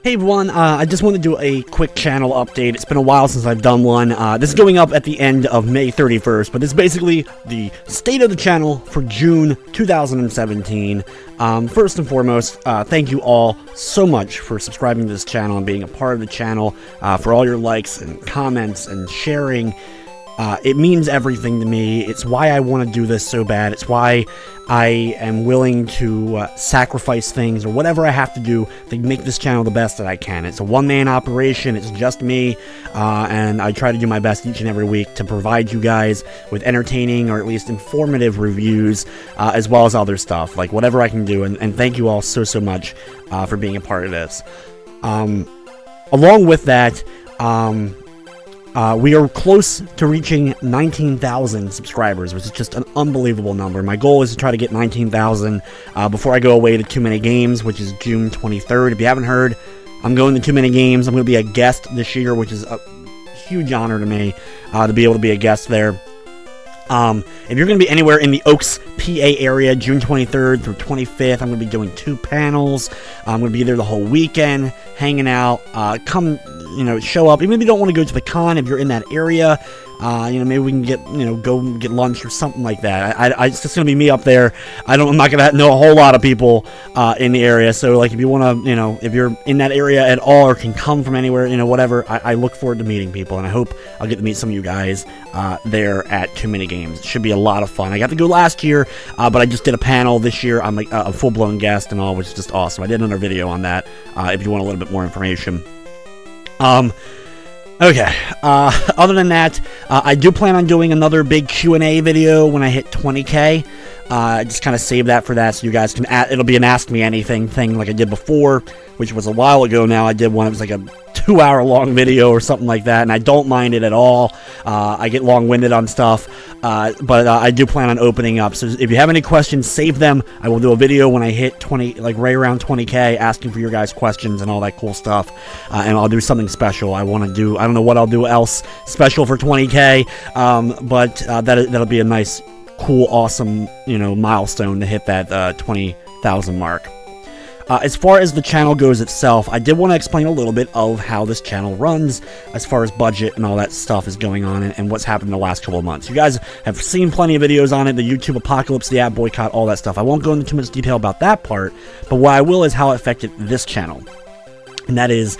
Hey everyone, I just want to do a quick channel update. It's been a while since I've done one. This is going up at the end of May 31st, but this is basically the state of the channel for June 2017. First and foremost, thank you all so much for subscribing to this channel and being a part of the channel, for all your likes and comments and sharing. It means everything to me. It's why I want to do this so bad. It's why I am willing to sacrifice things or whatever I have to do to make this channel the best that I can. It's a one-man operation. It's just me, and I try to do my best each and every week to provide you guys with entertaining or at least informative reviews, as well as other stuff, like whatever I can do. And thank you all so much for being a part of this. Along with that, we are close to reaching 19,000 subscribers, which is just an unbelievable number. My goal is to try to get 19,000 before I go away to Too Many Games, which is June 23rd. If you haven't heard, I'm going to Too Many Games. I'm going to be a guest this year, which is a huge honor to me to be able to be a guest there. If you're going to be anywhere in the Oaks, PA area, June 23rd through 25th, I'm going to be doing 2 panels. I'm going to be there the whole weekend, hanging out. Come, show up. Even if you don't want to go to the con, if you're in that area, maybe we can get, go get lunch or something like that. It's just going to be me up there. I'm not going to know a whole lot of people in the area. So, like, if you want to, if you're in that area at all or can come from anywhere, whatever, I look forward to meeting people. And I hope I'll get to meet some of you guys there at Too Many Games. It should be a lot of fun. I got to go last year, but I just did a panel this year. I'm like a full-blown guest and all, which is just awesome. I did another video on that if you want a little bit more information. Okay, other than that, I do plan on doing another big Q&A video when I hit 20K. Just kind of save that for that so you guys can, it'll be an Ask Me Anything thing like I did before, which was a while ago now. I did one, it was like a 2-hour-long video or something like that, and I don't mind it at all. I get long-winded on stuff, but I do plan on opening up. So if you have any questions, save them. I will do a video when I hit 20, like right around 20K, asking for your guys' questions and all that cool stuff. And I'll do something special. I want to do, I don't know what I'll do else special for 20K, but that'll be a nice, cool, awesome, milestone to hit that 20,000 mark. As far as the channel goes itself, I did want to explain a little bit of how this channel runs as far as budget and all that stuff is going on and what's happened in the last couple of months. You guys have seen plenty of videos on it, the YouTube apocalypse, the ad boycott, all that stuff. I won't go into too much detail about that part, but what I will is how it affected this channel. And that is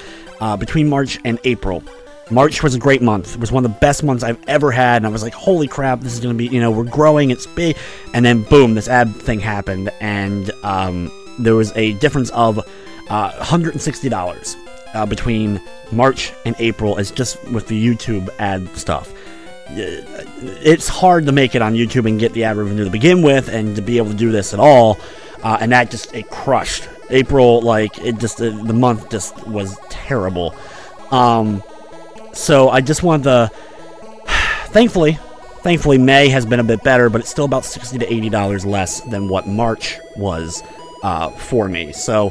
between March and April. March was a great month. It was one of the best months I've ever had, and I was like, holy crap, this is going to be, we're growing, it's big. And then, boom, this ad thing happened, and there was a difference of $160 between March and April, as just with the YouTube ad stuff. It's hard to make it on YouTube and get the ad revenue to begin with, and to be able to do this at all, and that just, it crushed. April, like, it just, the month just was terrible. So I just wanted to, thankfully May has been a bit better, but it's still about $60 to $80 less than what March was for me. So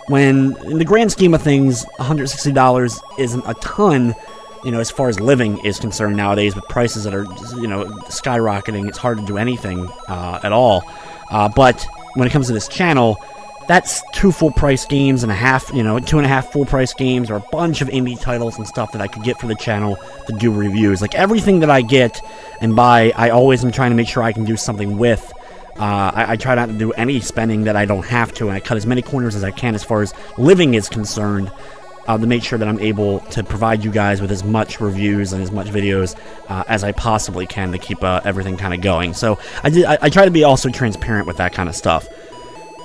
when, in the grand scheme of things, $160 isn't a ton, as far as living is concerned nowadays, with prices that are, skyrocketing. It's hard to do anything at all. But when it comes to this channel, that's 2 full-price games and a half, 2.5 full-price games, or a bunch of indie titles and stuff that I could get for the channel to do reviews. Like, everything that I get and buy, I always am trying to make sure I can do something with. I try not to do any spending that I don't have to, and I cut as many corners as I can as far as living is concerned, to make sure that I'm able to provide you guys with as much reviews and as much videos as I possibly can to keep everything kind of going. So I try to be also transparent with that kind of stuff.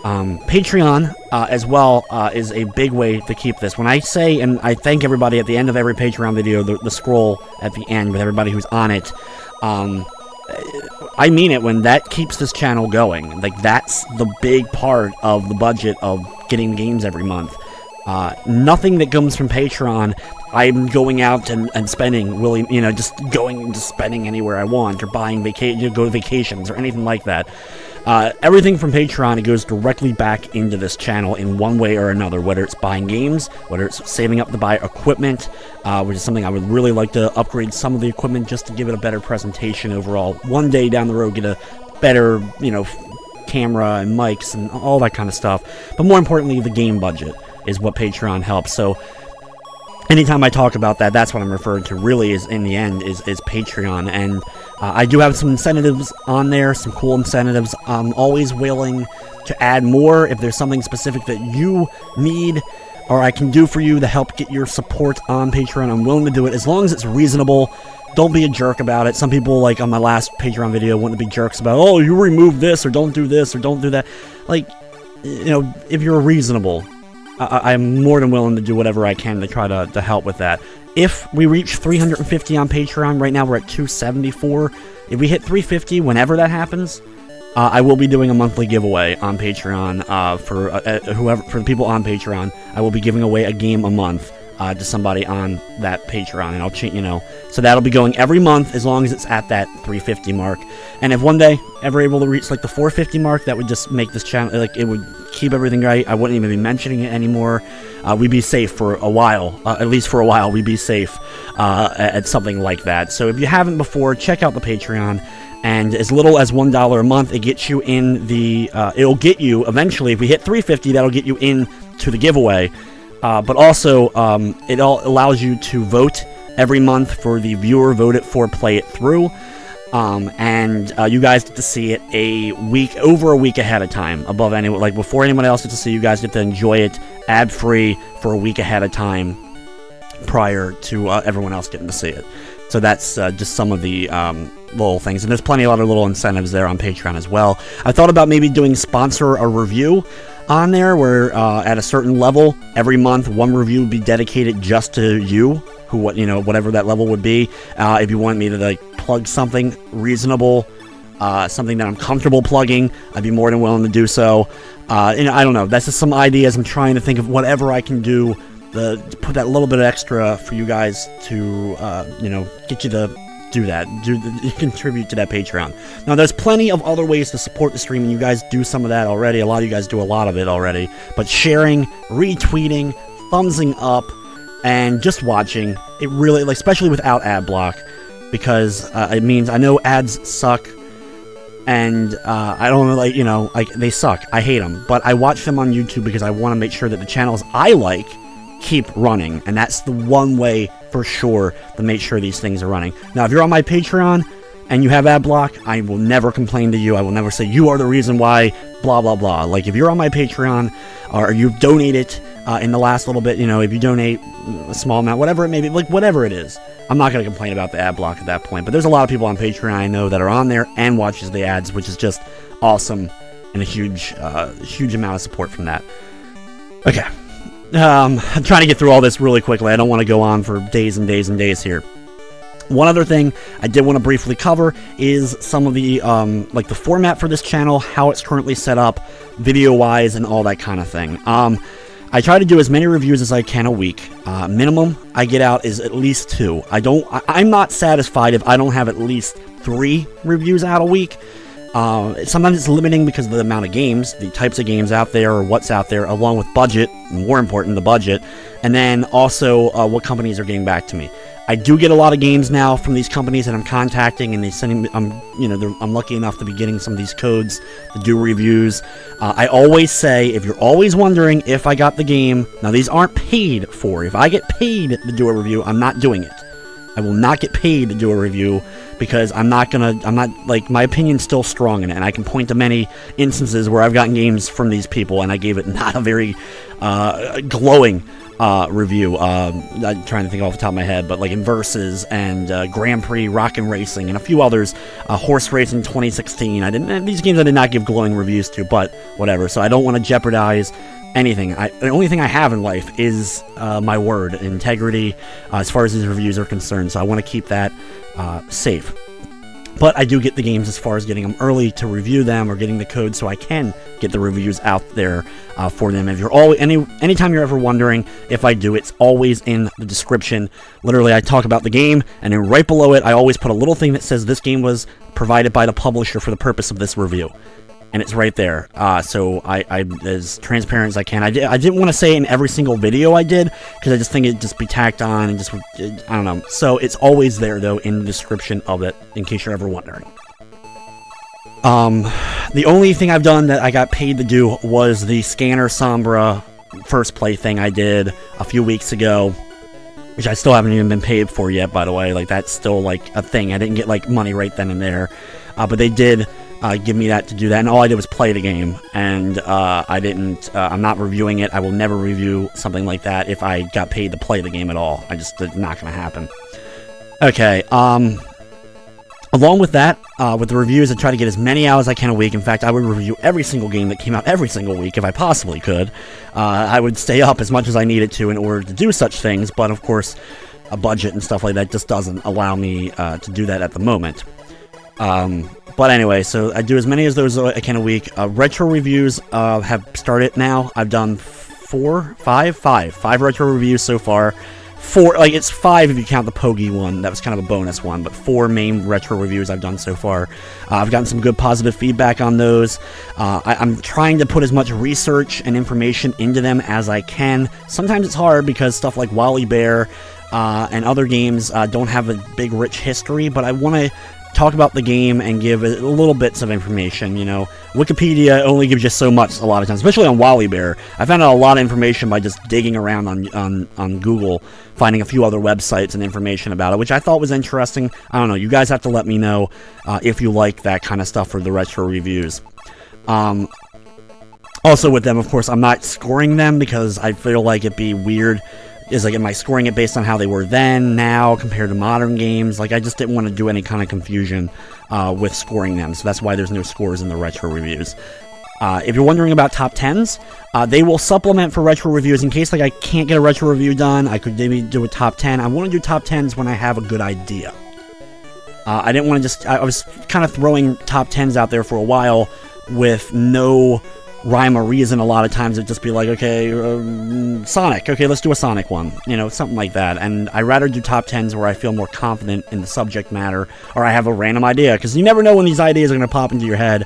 Patreon, as well, is a big way to keep this. When I say, and I thank everybody at the end of every Patreon video, the scroll at the end with everybody who's on it, I mean it when that keeps this channel going. Like, that's the big part of the budget of getting games every month. Nothing that comes from Patreon, I'm going out and spending, really, just going and just spending anywhere I want, or buying go to vacations, or anything like that. Everything from Patreon, it goes directly back into this channel in one way or another, whether it's buying games, whether it's saving up to buy equipment, which is something I would really like to upgrade some of the equipment just to give it a better presentation overall. One day down the road, get a better, camera and mics and all that kind of stuff. But more importantly, the game budget. is what Patreon helps. So anytime I talk about that, that's what I'm referring to, really, is in the end, is Patreon. And I do have some incentives on there, some cool incentives. I'm always willing to add more if there's something specific that you need or I can do for you to help get your support on Patreon. I'm willing to do it as long as it's reasonable. Don't be a jerk about it. Some people, like on my last Patreon video, want to be jerks about, oh, you remove this, or don't do this, or don't do that. Like, you know, if you're reasonable, I'm more than willing to do whatever I can to try to help with that. If we reach 350 on Patreon, right now we're at 274. If we hit 350, whenever that happens, I will be doing a monthly giveaway on Patreon for the people on Patreon. I will be giving away a game a month to somebody on that Patreon, and I'll change, you know, so that'll be going every month as long as it's at that 350 mark. And if one day ever able to reach like the 450 mark, that would just make this channel, like, it would keep everything right. I wouldn't even be mentioning it anymore. We'd be safe for a while, at least for a while. We'd be safe at something like that. So if you haven't before, check out the Patreon. And as little as $1 a month, it gets you in the. It'll get you eventually. If we hit 350, that'll get you in to the giveaway. But also, it all allows you to vote every month for the viewer vote it for play it through. And you guys get to see it over a week ahead of time, above anyone, like before anyone else gets to see. You guys get to enjoy it ad-free for a week ahead of time, prior to everyone else getting to see it. So that's just some of the little things, and there's plenty of other little incentives there on Patreon as well. I thought about maybe doing sponsor a review on there, where at a certain level, every month one review would be dedicated just to you, whatever that level would be. If you want me to like plug something reasonable, something that I'm comfortable plugging, I'd be more than willing to do so. I don't know. That's just some ideas. I'm trying to think of whatever I can do to put that little bit extra for you guys to, get you to do that, contribute to that Patreon. Now, there's plenty of other ways to support the stream, and you guys do some of that already. A lot of you guys do a lot of it already. But sharing, retweeting, thumbsing up, and just watching, it really, like, especially without ad block, because it means, I know ads suck, and I don't like, like, they suck. I hate them, but I watch them on YouTube because I want to make sure that the channels I like keep running, and that's the one way for sure to make sure these things are running. Now, if you're on my Patreon and you have ad block, I will never complain to you. I will never say you are the reason why blah blah blah. Like, if you're on my Patreon or you've donated in the last little bit, if you donate a small amount, whatever it may be, like whatever it is, I'm not going to complain about the ad block at that point. But there's a lot of people on Patreon I know that are on there and watches the ads, which is just awesome, and a huge amount of support from that. Okay. I'm trying to get through all this really quickly. I don't want to go on for days and days and days here. One other thing I did want to briefly cover is some of the, like the format for this channel, how it's currently set up, video-wise, and all that kind of thing. I try to do as many reviews as I can a week. Minimum I get out is at least 2. I'm not satisfied if I don't have at least 3 reviews out a week. Sometimes it's limiting because of the amount of games, the types of games out there, or what's out there, along with budget, more important, the budget, and then also what companies are getting back to me. I do get a lot of games now from these companies that I'm contacting, and they sending me, I'm lucky enough to be getting some of these codes to do reviews. I always say, if you're always wondering if I got the game, now these aren't paid for. If I get paid to do a review, I'm not doing it. I will not get paid to do a review, because my opinion's still strong in it, and I can point to many instances where I've gotten games from these people, and I gave it not a very glowing review. I'm trying to think off the top of my head, but like in Versus and Grand Prix Rockin' Racing and a few others, Horse Racing 2016. These games I did not give glowing reviews to, but whatever. So I don't want to jeopardize anything. The only thing I have in life is my word, integrity, as far as these reviews are concerned. So I want to keep that safe. But I do get the games as far as getting them early to review them, or getting the code so I can get the reviews out there for them. If you're anytime you're ever wondering if I do, it's always in the description. Literally, I talk about the game, and then right below it, I always put a little thing that says this game was provided by the publisher for the purpose of this review. And it's right there, so I'm as transparent as I can. I didn't want to say it in every single video I did, because I just think it'd just be tacked on, and just, I don't know. So it's always there, though, in the description of it, in case you're ever wondering. The only thing I've done that I got paid to do was the Scanner Sombra first play thing I did a few weeks ago, which I still haven't even been paid for yet, by the way. Like, that's still, like, a thing. I didn't get, like, money right then and there. But they did give me that to do that, and all I did was play the game. And I'm not reviewing it. I will never review something like that if I got paid to play the game at all. It's not going to happen. Okay, along with that, with the reviews, I try to get as many hours as I can a week. In fact, I would review every single game that came out every single week if I possibly could. I would stay up as much as I needed to in order to do such things, but of course, a budget and stuff like that just doesn't allow me to do that at the moment. But anyway, so I do as many as those I can a week. Retro reviews have started now. I've done five retro reviews so far. It's 5 if you count the Pogi one. That was kind of a bonus one, but 4 main retro reviews I've done so far. I've gotten some good positive feedback on those. I'm trying to put as much research and information into them as I can. Sometimes it's hard because stuff like Wally Bear and other games don't have a big, rich history, but I want to talk about the game and give little bits of information. You know, Wikipedia only gives you so much a lot of times, especially on Wally Bear. I found out a lot of information by just digging around on Google, finding a few other websites and information about it, which I thought was interesting. I don't know, you guys have to let me know if you like that kind of stuff for the retro reviews. Also with them, of course, I'm not scoring them because I feel like it'd be weird. Am I scoring it based on how they were then, now, compared to modern games? Like, I just didn't want to do any kind of confusion with scoring them, so that's why there's no scores in the retro reviews. If you're wondering about top 10s, they will supplement for retro reviews in case, like, I can't get a retro review done. I could maybe do a top 10. I want to do top 10s when I have a good idea. I didn't want to I was kind of throwing top 10s out there for a while with no rhyme or reason. A lot of times it'd just be like, okay, Sonic, okay, let's do a Sonic one, you know, something like that. And I rather do top 10s where I feel more confident in the subject matter, or I have a random idea, because you never know when these ideas are going to pop into your head.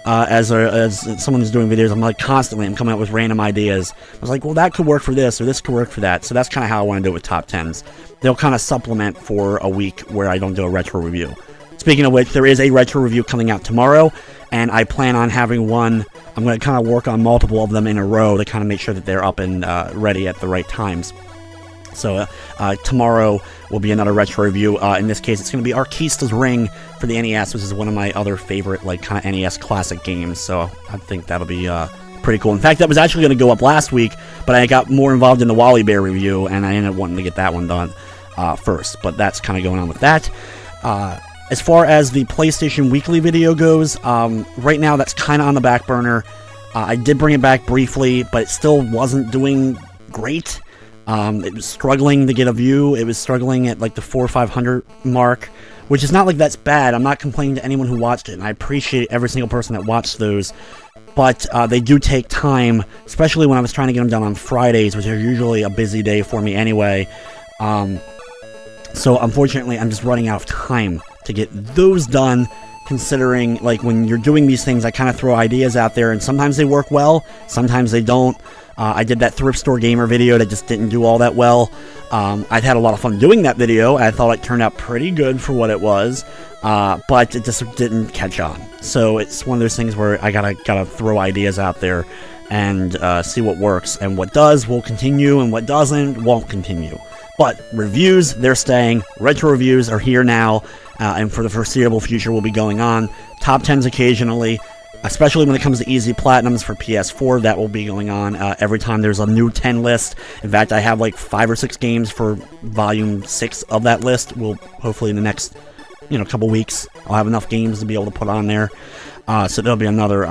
As someone who's doing videos, I'm like constantly, I'm coming up with random ideas. I was like, well, that could work for this, or this could work for that. So that's kind of how I want to do it with top 10s. They'll kind of supplement for a week where I don't do a retro review. Speaking of which, there is a retro review coming out tomorrow, and I plan on having one. I'm going to kind of work on multiple of them in a row to kind of make sure that they're up and ready at the right times. So tomorrow will be another retro review. In this case, it's going to be Arkista's Ring for the NES, which is one of my other favorite, like, kind of NES classic games. So I think that'll be pretty cool. In fact, that was actually going to go up last week, but I got more involved in the Wally Bear review, and I ended up wanting to get that one done first. But that's kind of going on with that. As far as the PlayStation Weekly video goes, right now that's kind of on the back burner. I did bring it back briefly, but it still wasn't doing great. It was struggling to get a view. It was struggling at like the 400 or 500 mark, which is not like that's bad. I'm not complaining to anyone who watched it, and I appreciate every single person that watched those. But they do take time, especially when I was trying to get them done on Fridays, which are usually a busy day for me anyway. So unfortunately, I'm just running out of time to get those done, considering, like, when you're doing these things, I kind of throw ideas out there, and sometimes they work well, sometimes they don't. I did that Thrift Store Gamer video that just didn't do all that well. I'd had a lot of fun doing that video. I thought it turned out pretty good for what it was, but it just didn't catch on. So it's one of those things where I gotta throw ideas out there and see what works, and what does will continue, and what doesn't won't continue. But reviews, they're staying. Retro reviews are here now, and for the foreseeable future will be going on. Top 10s occasionally, especially when it comes to easy platinums for PS4, that will be going on every time there's a new 10 list. In fact, I have like 5 or 6 games for volume 6 of that list. We'll hopefully in the next, couple weeks, I'll have enough games to be able to put on there. So there'll be another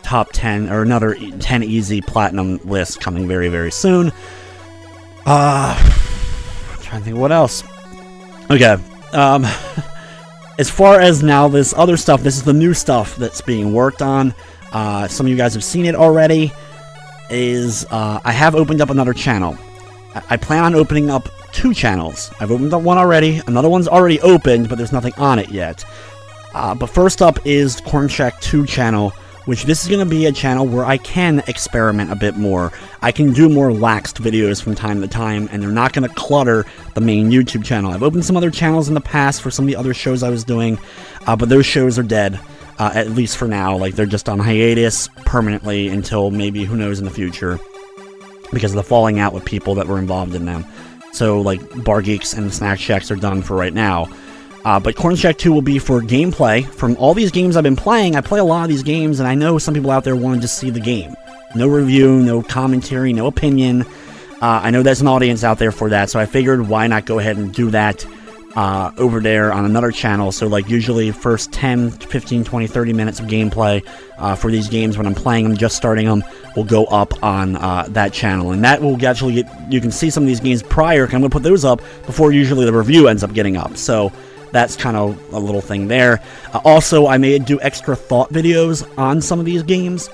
top 10 or another 10 easy platinum list coming very, very soon. I'm trying to think of what else. Okay. As far as now this other stuff, this is the new stuff that's being worked on. Some of you guys have seen it already. I have opened up another channel. I plan on opening up 2 channels. I've opened up one already. Another one's already opened, but there's nothing on it yet. But first up is Cornshaq 2 Channel, which this is going to be a channel where I can experiment a bit more. I can do more laxed videos from time to time, and they're not going to clutter the main YouTube channel. I've opened some other channels in the past for some of the other shows I was doing, but those shows are dead, at least for now. Like, they're just on hiatus permanently until maybe, who knows, in the future. because of the falling out with people that were involved in them. So, like, Bar Geeks and Snack Shacks are done for right now. But Cornshaq 2 will be for gameplay. From all these games I've been playing, I play a lot of these games, and I know some people out there want to just see the game. No review, no commentary, no opinion. I know there's an audience out there for that, so I figured why not go ahead and do that over there on another channel. So, like, usually first 10, 15, 20, 30 minutes of gameplay for these games when I'm playing them, just starting them, will go up on that channel. And that will actually get, you can see some of these games prior, because I'm going to put those up before usually the review ends up getting up. So that's kind of a little thing there. Also, I may do extra thought videos on some of these games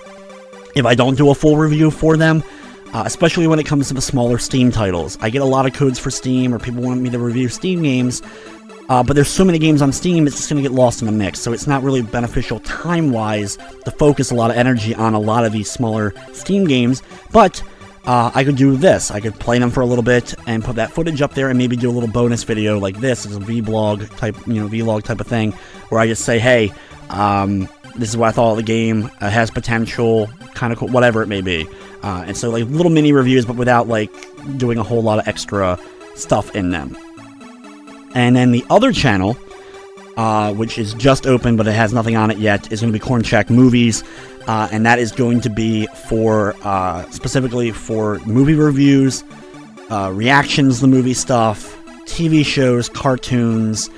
if I don't do a full review for them, especially when it comes to the smaller Steam titles. I get a lot of codes for Steam, or people want me to review Steam games, but there's so many games on Steam, it's just going to get lost in the mix, so it's not really beneficial time-wise to focus a lot of energy on a lot of these smaller Steam games. But I could do this. I could play them for a little bit and put that footage up there and maybe do a little bonus video like this. It's a vlog type of thing, where I just say, hey, this is what I thought of the game. It has potential, kind of cool, whatever it may be. And so, like, little mini reviews, but without, like, doing a whole lot of extra stuff in them. And then the other channel, which is just open, but it has nothing on it yet, is going to be Cornshaq Movies. And that is going to be for, specifically for movie reviews, reactions to movie stuff, TV shows, cartoons,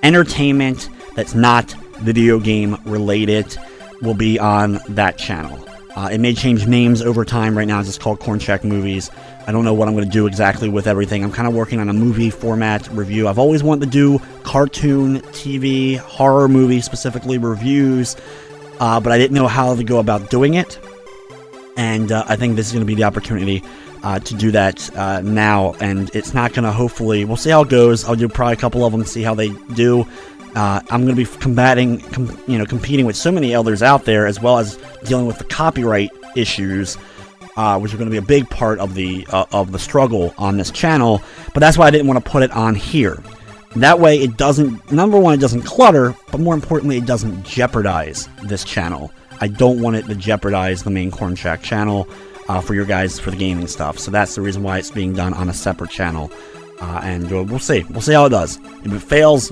entertainment that's not video game related will be on that channel. It may change names over time. Right now it's just called Cornshaq Movies. I don't know what I'm going to do exactly with everything. I'm kind of working on a movie format review. I've always wanted to do cartoon, TV, horror movie specifically reviews, but I didn't know how to go about doing it. And I think this is going to be the opportunity to do that now. And it's not going to, hopefully, we'll see how it goes. I'll do probably a couple of them, see how they do. I'm going to be competing with so many others out there, as well as dealing with the copyright issues, which are going to be a big part of the struggle on this channel. But that's why I didn't want to put it on here. That way, it doesn't, number one, it doesn't clutter, but more importantly, it doesn't jeopardize this channel. I don't want it to jeopardize the main Cornshaq channel for your guys, for the gaming stuff. So that's the reason why it's being done on a separate channel. And we'll see. We'll see how it does. If it fails,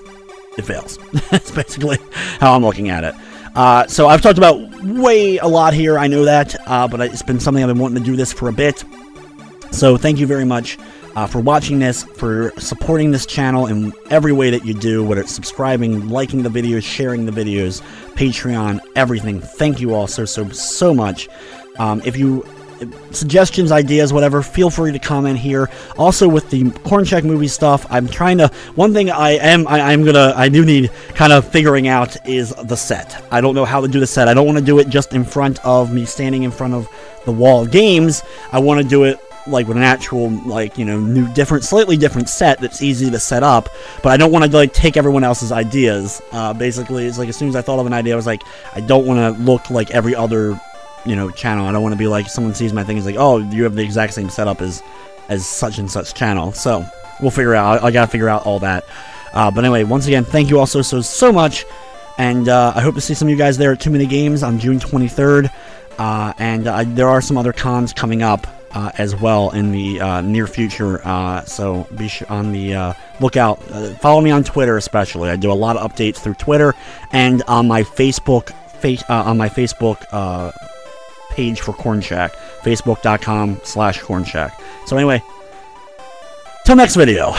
it fails. That's basically how I'm looking at it. So I've talked about a lot here, I know that, but it's been something I've been wanting to do this for a bit. So thank you very much for watching this, for supporting this channel in every way that you do, whether it's subscribing, liking the videos, sharing the videos, Patreon, everything. Thank you all so much. If you suggestions, ideas, whatever, feel free to comment here. Also, with the Cornshaq movie stuff, I'm trying to, one thing I do need kind of figuring out is the set. I don't know how to do the set. I don't want to do it just in front of me, standing in front of the wall of games. I want to do it like with an actual, like, you know, slightly different set that's easy to set up, but I don't want to, like, take everyone else's ideas. Basically, it's like, as soon as I thought of an idea, I was like, I don't want to look like every other, you know, channel. I don't want to be like, someone sees my thing, is like, oh, you have the exact same setup as such and such channel. So we'll figure out. I gotta figure out all that. But anyway, once again, thank you all so much, and I hope to see some of you guys there at Too Many Games on June 23rd. And there are some other cons coming up as well in the near future. So be on the lookout. Follow me on Twitter, especially. I do a lot of updates through Twitter and on my Facebook page for Cornshaq, facebook.com/Cornshaq. So anyway, till next video.